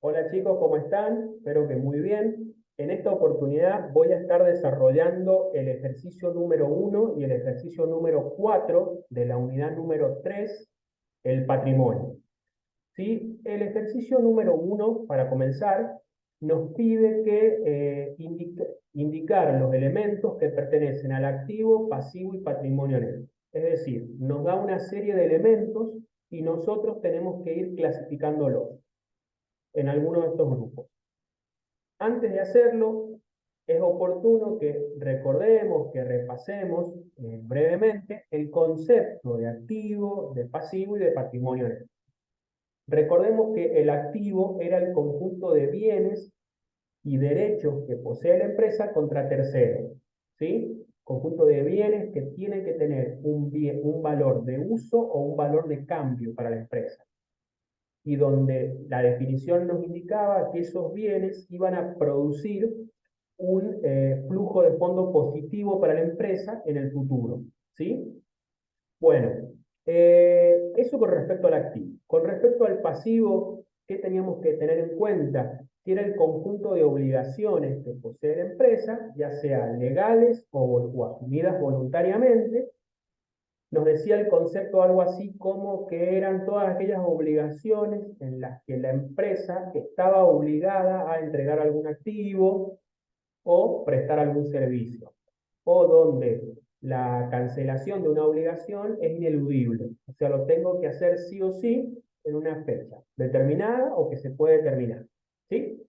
Hola chicos, ¿cómo están? Espero que muy bien. En esta oportunidad voy a estar desarrollando el ejercicio número 1 y el ejercicio número 4 de la unidad número 3, el patrimonio. ¿Sí? El ejercicio número 1, para comenzar, nos pide que indicar los elementos que pertenecen al activo, pasivo y patrimonio neto. Es decir, nos da una serie de elementos y nosotros tenemos que ir clasificándolos en alguno de estos grupos. Antes de hacerlo, es oportuno que recordemos, que repasemos brevemente el concepto de activo, de pasivo y de patrimonio neto. Recordemos que el activo era el conjunto de bienes y derechos que posee la empresa contra terceros, ¿sí? Conjunto de bienes que tienen que tener un valor de uso o un valor de cambio para la empresa, y donde la definición nos indicaba que esos bienes iban a producir un flujo de fondo positivo para la empresa en el futuro, ¿sí? Bueno, eso con respecto al activo. Con respecto al pasivo, ¿qué teníamos que tener en cuenta? Que era el conjunto de obligaciones que posee la empresa, ya sean legales o asumidas voluntariamente. Nos decía el concepto algo así como que eran todas aquellas obligaciones en las que la empresa estaba obligada a entregar algún activo o prestar algún servicio, o donde la cancelación de una obligación es ineludible, o sea, lo tengo que hacer sí o sí en una fecha determinada o que se puede determinar, ¿sí?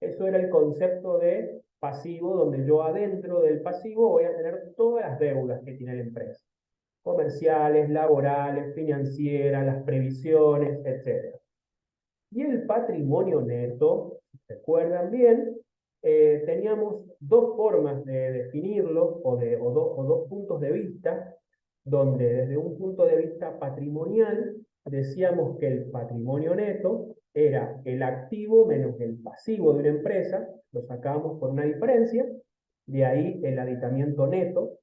Eso era el concepto de pasivo, donde yo adentro del pasivo voy a tener todas las deudas que tiene la empresa: comerciales, laborales, financieras, las previsiones, etcétera. Y el patrimonio neto, si recuerdan bien, teníamos dos formas de definirlo o dos puntos de vista, donde desde un punto de vista patrimonial decíamos que el patrimonio neto era el activo menos el pasivo de una empresa, lo sacábamos por una diferencia, de ahí el aditamiento neto.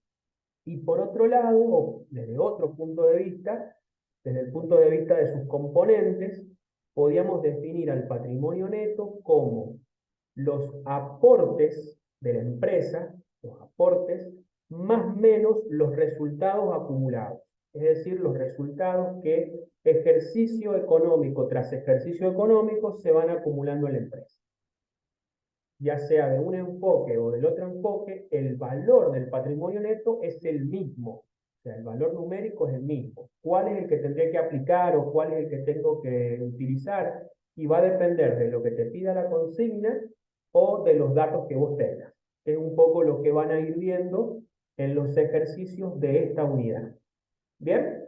Y por otro lado, desde otro punto de vista, desde el punto de vista de sus componentes, podíamos definir al patrimonio neto como los aportes de la empresa, los aportes, más menos los resultados acumulados. Es decir, los resultados que ejercicio económico tras ejercicio económico se van acumulando en la empresa. Ya sea de un enfoque o del otro enfoque, el valor del patrimonio neto es el mismo. O sea, el valor numérico es el mismo. ¿Cuál es el que tendré que aplicar o cuál es el que tengo que utilizar? Y va a depender de lo que te pida la consigna o de los datos que vos tengas. Es un poco lo que van a ir viendo en los ejercicios de esta unidad. ¿Bien?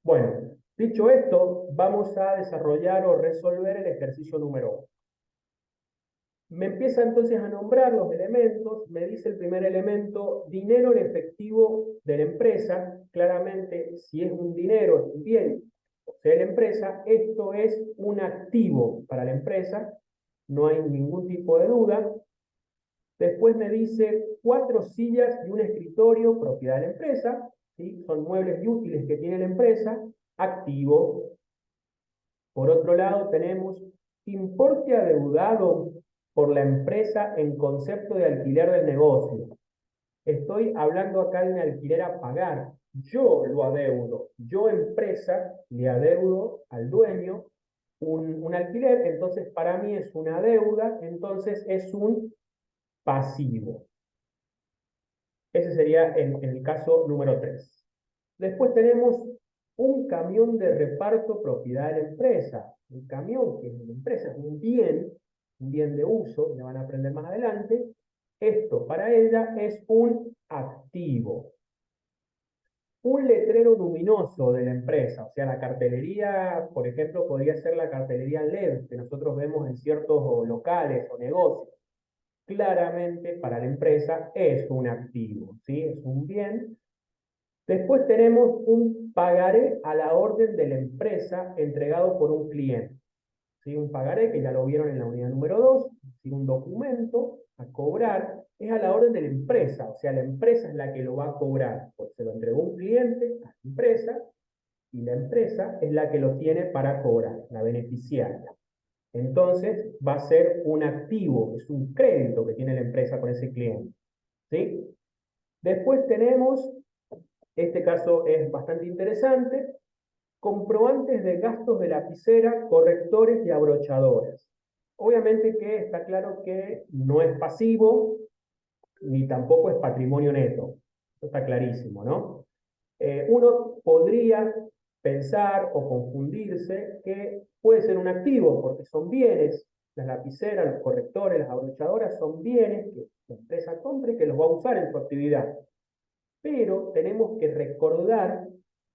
Bueno, dicho esto, vamos a desarrollar o resolver el ejercicio número 1. Me empieza entonces a nombrar los elementos, me dice el primer elemento, dinero en efectivo de la empresa. Claramente, si es un dinero, es un bien, o sea, la empresa, esto es un activo para la empresa, no hay ningún tipo de duda. Después me dice 4 sillas y un escritorio, propiedad de la empresa, ¿sí? Son muebles y útiles que tiene la empresa, activo. Por otro lado, tenemos importe adeudado por la empresa en concepto de alquiler del negocio. Estoy hablando acá de un alquiler a pagar. Yo lo adeudo. Yo, empresa, le adeudo al dueño un alquiler, entonces para mí es una deuda, entonces es un pasivo. Ese sería en el caso número 3. Después tenemos un camión de reparto propiedad de la empresa. Un camión que es de la empresa, es un bien de uso, ya van a aprender más adelante. Esto para ella es un activo. Un letrero luminoso de la empresa, o sea, la cartelería, por ejemplo, podría ser la cartelería LED que nosotros vemos en ciertos locales o negocios. Claramente para la empresa es un activo, ¿sí? Es un bien. Después tenemos un pagaré a la orden de la empresa entregado por un cliente, ¿sí? Un pagaré que ya lo vieron en la unidad número 2, ¿sí? Un documento a cobrar, es a la orden de la empresa, o sea, la empresa es la que lo va a cobrar, pues se lo entregó un cliente a la empresa y la empresa es la que lo tiene para cobrar, la beneficiaria. Entonces va a ser un activo, es un crédito que tiene la empresa con ese cliente. ¿Sí? Después tenemos, este caso es bastante interesante, comprobantes de gastos de lapicera, correctores y abrochadoras. Obviamente que está claro que no es pasivo, ni tampoco es patrimonio neto. Eso está clarísimo, ¿no? Uno podría pensar o confundirse que puede ser un activo, porque son bienes, las lapiceras, los correctores, las abrochadoras son bienes que la empresa compre y que los va a usar en su actividad. Pero tenemos que recordar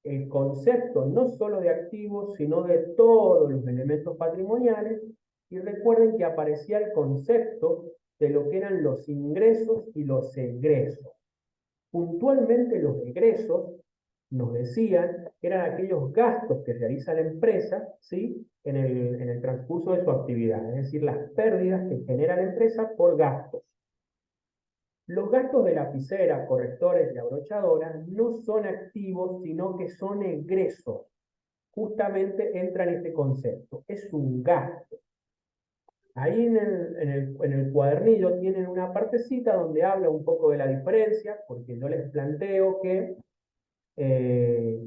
el concepto no solo de activos, sino de todos los elementos patrimoniales, y recuerden que aparecía el concepto de lo que eran los ingresos y los egresos. Puntualmente los egresos nos decían que eran aquellos gastos que realiza la empresa, ¿sí? en el transcurso de su actividad, es decir, las pérdidas que genera la empresa por gastos. Los gastos de lapicera, correctores y abrochadoras no son activos, sino que son egresos. Justamente entra en este concepto. Es un gasto. Ahí en el cuadernillo tienen una partecita donde habla un poco de la diferencia, porque yo les planteo que eh,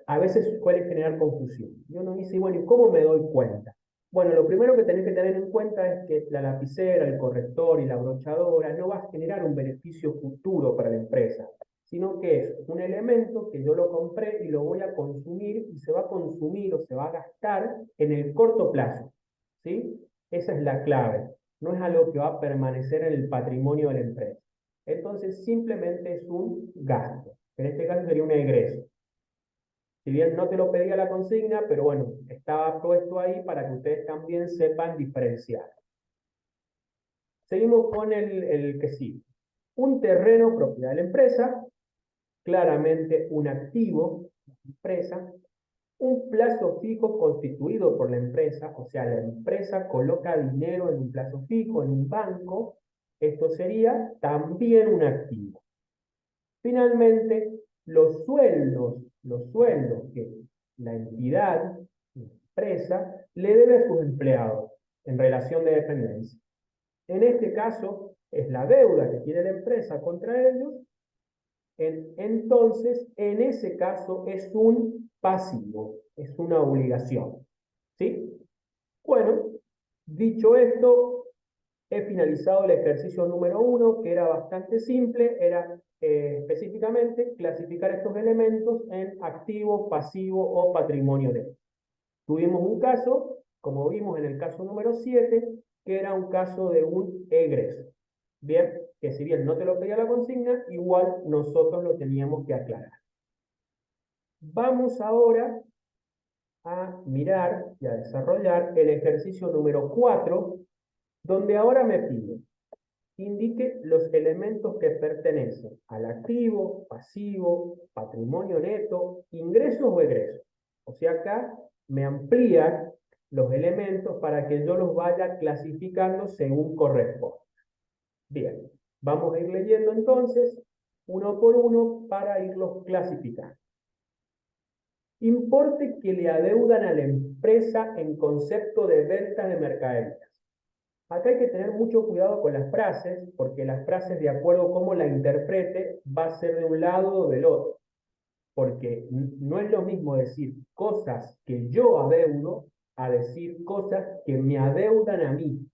a veces suele generar confusión. Y uno dice, bueno, ¿y cómo me doy cuenta? Bueno, lo primero que tenés que tener en cuenta es que la lapicera, el corrector y la brochadora no va a generar un beneficio futuro para la empresa, sino que es un elemento que yo lo compré y lo voy a consumir y se va a consumir o se va a gastar en el corto plazo. ¿Sí? Esa es la clave. No es algo que va a permanecer en el patrimonio de la empresa. Entonces, simplemente es un gasto. En este caso sería un egreso. Si bien no te lo pedía la consigna, pero bueno, estaba puesto ahí para que ustedes también sepan diferenciar. Seguimos con el que sigue. Un terreno propiedad de la empresa, claramente un activo de la empresa, un plazo fijo constituido por la empresa, o sea, la empresa coloca dinero en un plazo fijo, en un banco, esto sería también un activo. Finalmente, los sueldos que la entidad, la empresa, le debe a sus empleados en relación de dependencia. En este caso, es la deuda que tiene la empresa contra ellos, entonces, en ese caso, es un pasivo, es una obligación. ¿Sí? Bueno, dicho esto, he finalizado el ejercicio número 1, que era bastante simple, era específicamente clasificar estos elementos en activo, pasivo o patrimonio neto. Tuvimos un caso, como vimos en el caso número 7, que era un caso de un egreso. Bien, que si bien no te lo pedía la consigna, igual nosotros lo teníamos que aclarar. Vamos ahora a mirar y a desarrollar el ejercicio número 4, donde ahora me pide indique los elementos que pertenecen al activo, pasivo, patrimonio neto, ingresos o egresos. O sea, acá me amplía los elementos para que yo los vaya clasificando según corresponde. Bien, vamos a ir leyendo entonces uno por uno para irlos clasificando. Importe que le adeudan a la empresa en concepto de venta de mercaderías. Acá hay que tener mucho cuidado con las frases, porque las frases, de acuerdo a cómo la interprete, va a ser de un lado o del otro. Porque no es lo mismo decir cosas que yo adeudo a decir cosas que me adeudan a mí.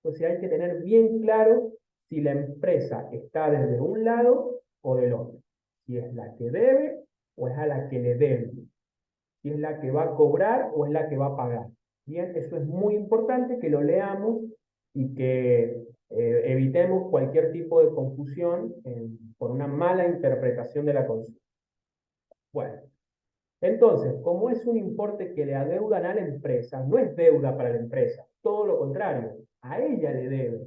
Entonces hay que tener bien claro si la empresa está desde un lado o del otro. Si es la que debe o es a la que le debe. Si es la que va a cobrar o es la que va a pagar. Bien, eso es muy importante que lo leamos y que evitemos cualquier tipo de confusión por una mala interpretación de la consigna. Bueno, entonces, como es un importe que le adeudan a la empresa, no es deuda para la empresa, todo lo contrario, a ella le debe.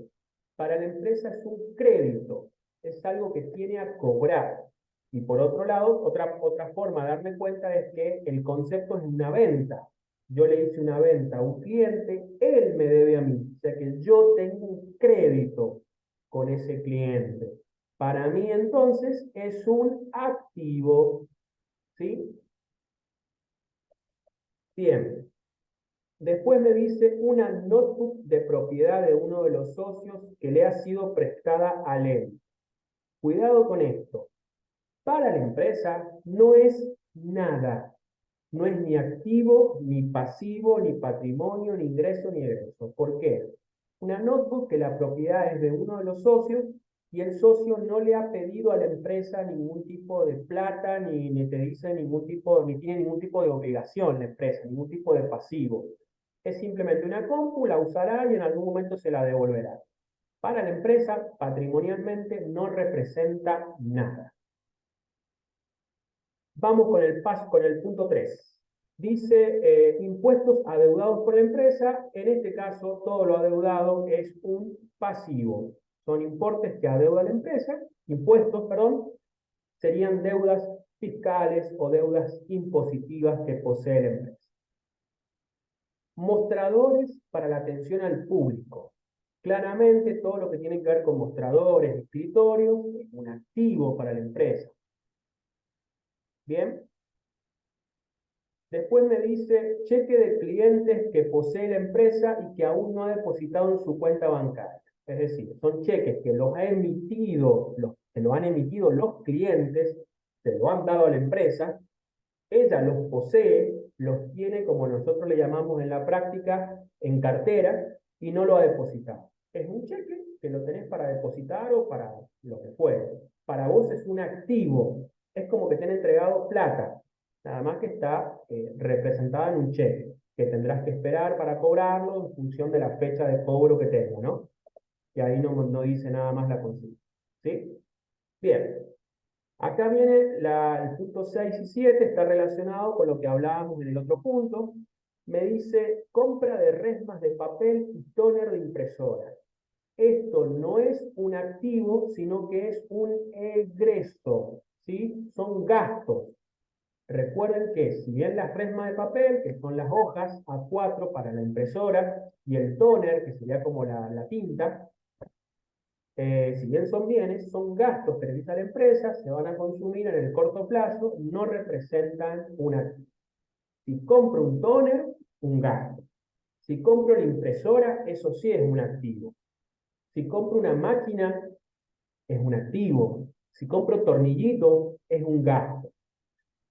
Para la empresa es un crédito, es algo que tiene a cobrar. Y por otro lado, otra forma de darme cuenta es que el concepto es una venta. Yo le hice una venta a un cliente, él me debe a mí. O sea que yo tengo un crédito con ese cliente. Para mí entonces es un activo. ¿Sí? Bien. Después me dice una notebook de propiedad de uno de los socios que le ha sido prestada a él. Cuidado con esto. Para la empresa no es nada. No es ni activo, ni pasivo, ni patrimonio, ni ingreso, ni egreso. ¿Por qué? Una notebook que la propiedad es de uno de los socios y el socio no le ha pedido a la empresa ningún tipo de plata, ni te dice ningún tipo, ni tiene ningún tipo de obligación la empresa, ningún tipo de pasivo. Es simplemente una compu, la usará y en algún momento se la devolverá. Para la empresa, patrimonialmente no representa nada. Vamos con el punto 3. Dice impuestos adeudados por la empresa. En este caso, todo lo adeudado es un pasivo. Son importes que adeuda la empresa, impuestos, perdón, serían deudas fiscales o deudas impositivas que posee la empresa. Mostradores para la atención al público. Claramente, todo lo que tiene que ver con mostradores, escritorios, es un activo para la empresa. Bien. Después me dice cheque de clientes que posee la empresa y que aún no ha depositado en su cuenta bancaria. Es decir, son cheques que los ha emitido, que lo han emitido los clientes, se lo han dado a la empresa, ella los posee, los tiene como nosotros le llamamos en la práctica en cartera y no lo ha depositado. Es un cheque que lo tenés para depositar o para lo que fuere. Para vos es un activo, es como que te han entregado plata, nada más que está representada en un cheque, que tendrás que esperar para cobrarlo en función de la fecha de cobro que tenga, ¿no? Y ahí no dice nada más la consigna. ¿Sí? Bien. Acá viene el punto 6 y 7, está relacionado con lo que hablábamos en el otro punto. Me dice compra de resmas de papel y tóner de impresora. Esto no es un activo, sino que es un egreso, ¿sí? Son gastos. Recuerden que si bien las resmas de papel, que son las hojas A4 para la impresora, y el tóner, que sería como la tinta, si bien son bienes, son gastos que realiza la empresa, se van a consumir en el corto plazo, no representan un activo. Si compro un tóner, un gasto. Si compro la impresora, eso sí es un activo. Si compro una máquina, es un activo. Si compro tornillitos, es un gasto.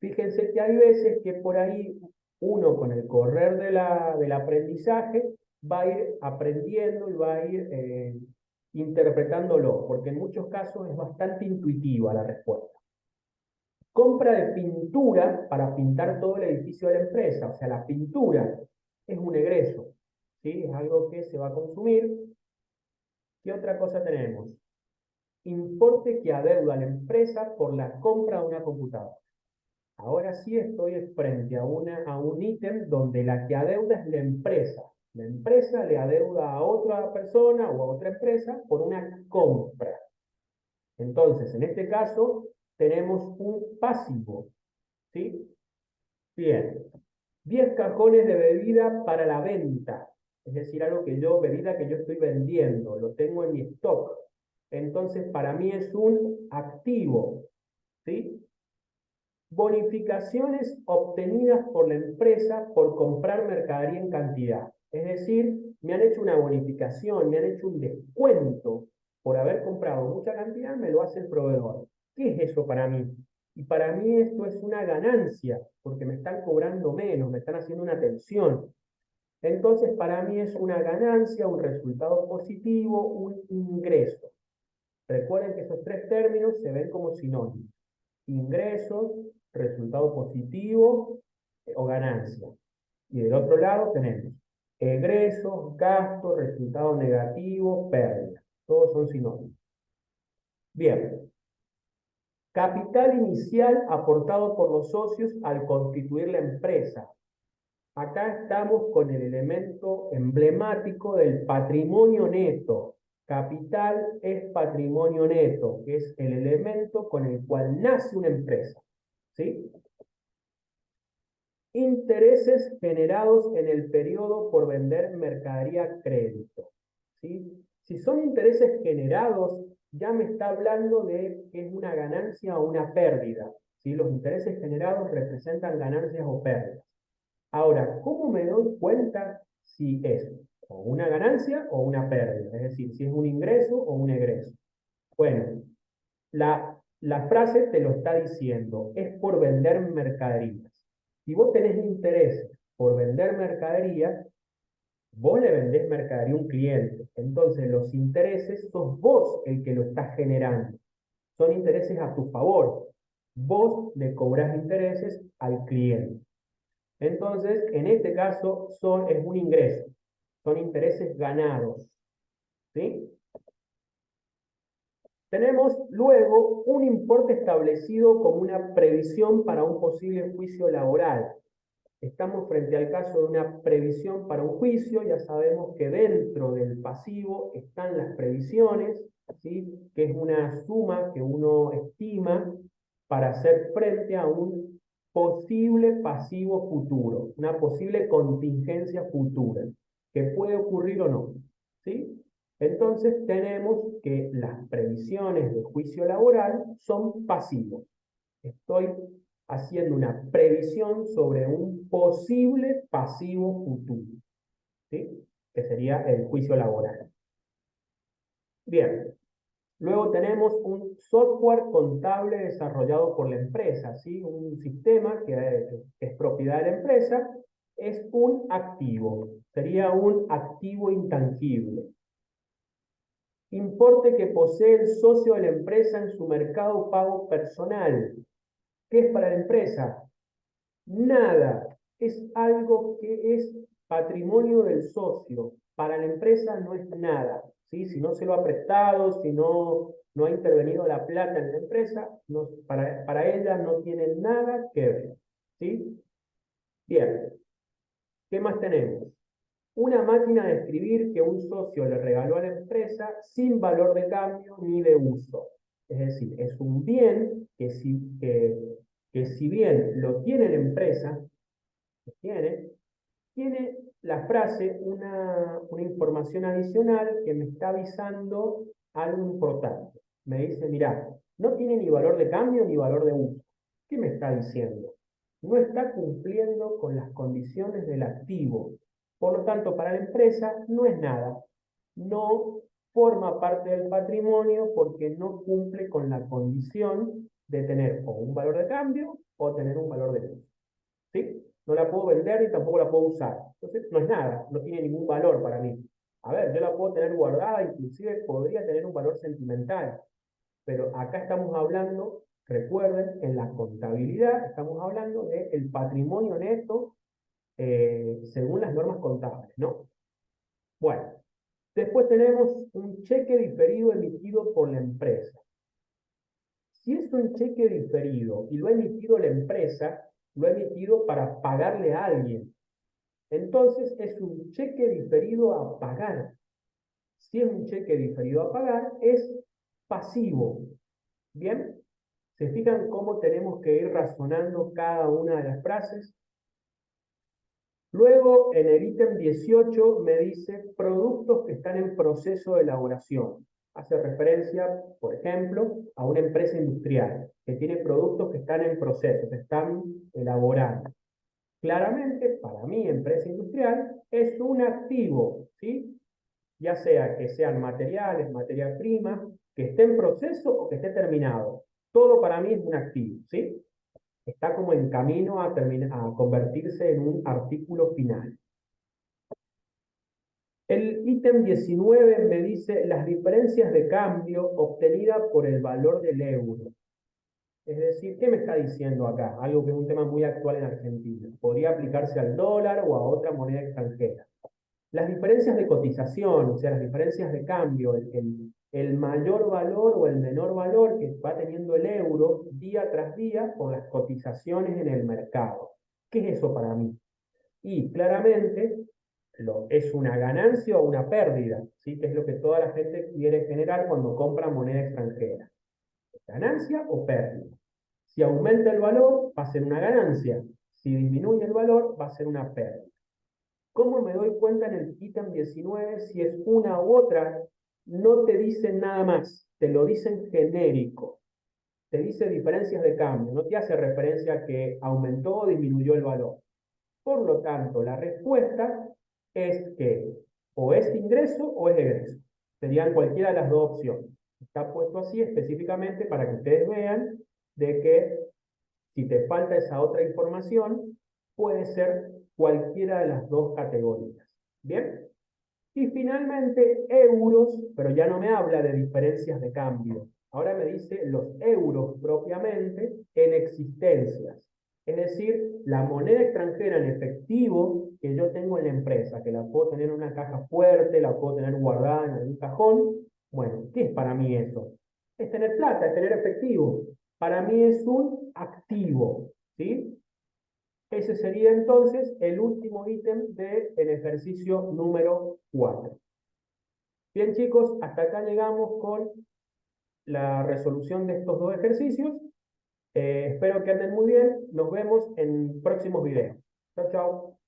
Fíjense que hay veces que por ahí uno con el correr del aprendizaje va a ir aprendiendo y va a ir interpretándolo, porque en muchos casos es bastante intuitiva la respuesta. Compra de pintura para pintar todo el edificio de la empresa, o sea, la pintura es un egreso, ¿sí? Es algo que se va a consumir. ¿Qué otra cosa tenemos? Importe que adeuda la empresa por la compra de una computadora. Ahora sí estoy frente a un ítem donde la que adeuda es la empresa. La empresa le adeuda a otra persona o a otra empresa por una compra. Entonces, en este caso, tenemos un pasivo. ¿Sí? Bien. 10 cajones de bebida para la venta. Es decir, bebida que yo estoy vendiendo, lo tengo en mi stock. Entonces, para mí es un activo. ¿Sí? Bonificaciones obtenidas por la empresa por comprar mercadería en cantidad. Es decir, me han hecho una bonificación, me han hecho un descuento por haber comprado mucha cantidad, me lo hace el proveedor. ¿Qué es eso para mí? Y para mí esto es una ganancia, porque me están cobrando menos, me están haciendo una atención. Entonces, para mí es una ganancia, un resultado positivo, un ingreso. Recuerden que esos tres términos se ven como sinónimos. Ingresos, resultado positivo o ganancia. Y del otro lado tenemos egresos, gastos, resultado negativo, pérdida. Todos son sinónimos. Bien. Capital inicial aportado por los socios al constituir la empresa. Acá estamos con el elemento emblemático del patrimonio neto. Capital es patrimonio neto, que es el elemento con el cual nace una empresa. ¿Sí? Intereses generados en el periodo por vender mercadería a crédito. ¿Sí? Si son intereses generados, ya me está hablando de que es una ganancia o una pérdida. ¿Sí? Los intereses generados representan ganancias o pérdidas. Ahora, ¿cómo me doy cuenta si es o una ganancia o una pérdida? Es decir, si es un ingreso o un egreso. Bueno, la frase te lo está diciendo, es por vender mercaderías. Si vos tenés interés por vender mercaderías, vos le vendés mercadería a un cliente. Entonces, los intereses sos vos el que lo estás generando. Son intereses a tu favor. Vos le cobrás intereses al cliente. Entonces, en este caso, es un ingreso. Son intereses ganados. ¿Sí? Tenemos luego un importe establecido como una previsión para un posible juicio laboral. Estamos frente al caso de una previsión para un juicio, ya sabemos que dentro del pasivo están las previsiones, ¿sí? Que es una suma que uno estima para hacer frente a un posible pasivo futuro, una posible contingencia futura, que puede ocurrir o no, ¿sí? Entonces tenemos que las previsiones de juicio laboral son pasivos. Estoy haciendo una previsión sobre un posible pasivo futuro, ¿sí? Que sería el juicio laboral. Bien, luego tenemos un software contable desarrollado por la empresa, ¿sí? Un sistema que es propiedad de la empresa, es un activo, sería un activo intangible. Importe que posee el socio de la empresa en su mercado pago personal. ¿Qué es para la empresa? Nada. Es algo que es patrimonio del socio. Para la empresa no es nada. ¿Sí? Si no se lo ha prestado, si no ha intervenido la plata en la empresa, para ella no tiene nada que ver. ¿Sí? Bien. ¿Qué más tenemos? Una máquina de escribir que un socio le regaló a la empresa sin valor de cambio ni de uso. Es decir, es un bien que si bien lo tiene la empresa, tiene la frase una información adicional que me está avisando algo importante. Me dice, mira, no tiene ni valor de cambio ni valor de uso. ¿Qué me está diciendo? No está cumpliendo con las condiciones del activo. Por lo tanto, para la empresa no es nada. No forma parte del patrimonio porque no cumple con la condición de tener o un valor de cambio o tener un valor de uso. ¿Sí? No la puedo vender y tampoco la puedo usar. Entonces, no es nada, no tiene ningún valor para mí. A ver, yo la puedo tener guardada, inclusive podría tener un valor sentimental, pero acá estamos hablando, recuerden, en la contabilidad estamos hablando del patrimonio neto según las normas contables, ¿no? Bueno, después tenemos un cheque diferido emitido por la empresa. Si es un cheque diferido y lo ha emitido la empresa, lo ha emitido para pagarle a alguien. Entonces es un cheque diferido a pagar. Si es un cheque diferido a pagar, es pasivo. ¿Bien? ¿Se fijan cómo tenemos que ir razonando cada una de las frases? Luego, en el ítem 18 me dice productos que están en proceso de elaboración. Hace referencia, por ejemplo, a una empresa industrial que tiene productos que están en proceso, se están elaborando. Claramente, para mí, empresa industrial es un activo, ¿sí? Ya sea que sean materiales, materia prima, que esté en proceso o que esté terminado. Todo para mí es un activo, ¿sí? Está como en camino a convertirse en un artículo final. El ítem 19 me dice las diferencias de cambio obtenidas por el valor del euro. Es decir, ¿qué me está diciendo acá? Algo que es un tema muy actual en Argentina. Podría aplicarse al dólar o a otra moneda extranjera. Las diferencias de cotización, o sea, las diferencias de cambio, el mayor valor o el menor valor que va teniendo el euro día tras día por las cotizaciones en el mercado. ¿Qué es eso para mí? Y claramente es una ganancia o una pérdida, ¿sí? Que es lo que toda la gente quiere generar cuando compra moneda extranjera. ¿Ganancia o pérdida? Si aumenta el valor, va a ser una ganancia. Si disminuye el valor, va a ser una pérdida. ¿Cómo me doy cuenta en el ítem 19 si es una u otra? No te dicen nada más, te lo dicen genérico. Te dice diferencias de cambio, no te hace referencia a que aumentó o disminuyó el valor. Por lo tanto, la respuesta es que o es ingreso o es egreso. Serían cualquiera de las dos opciones. Está puesto así específicamente para que ustedes vean de que si te falta esa otra información, puede ser cualquiera de las dos categorías. ¿Bien? Y finalmente, euros, pero ya no me habla de diferencias de cambio. Ahora me dice los euros propiamente en existencias. Es decir, la moneda extranjera en efectivo que yo tengo en la empresa, que la puedo tener en una caja fuerte, la puedo tener guardada en algún cajón. Bueno, ¿qué es para mí eso? Es tener plata, es tener efectivo. Para mí es un activo, ¿sí? Ese sería entonces el último ítem del ejercicio número 4. Bien, chicos, hasta acá llegamos con la resolución de estos dos ejercicios. Espero que anden muy bien. Nos vemos en próximos videos. Chao, chao.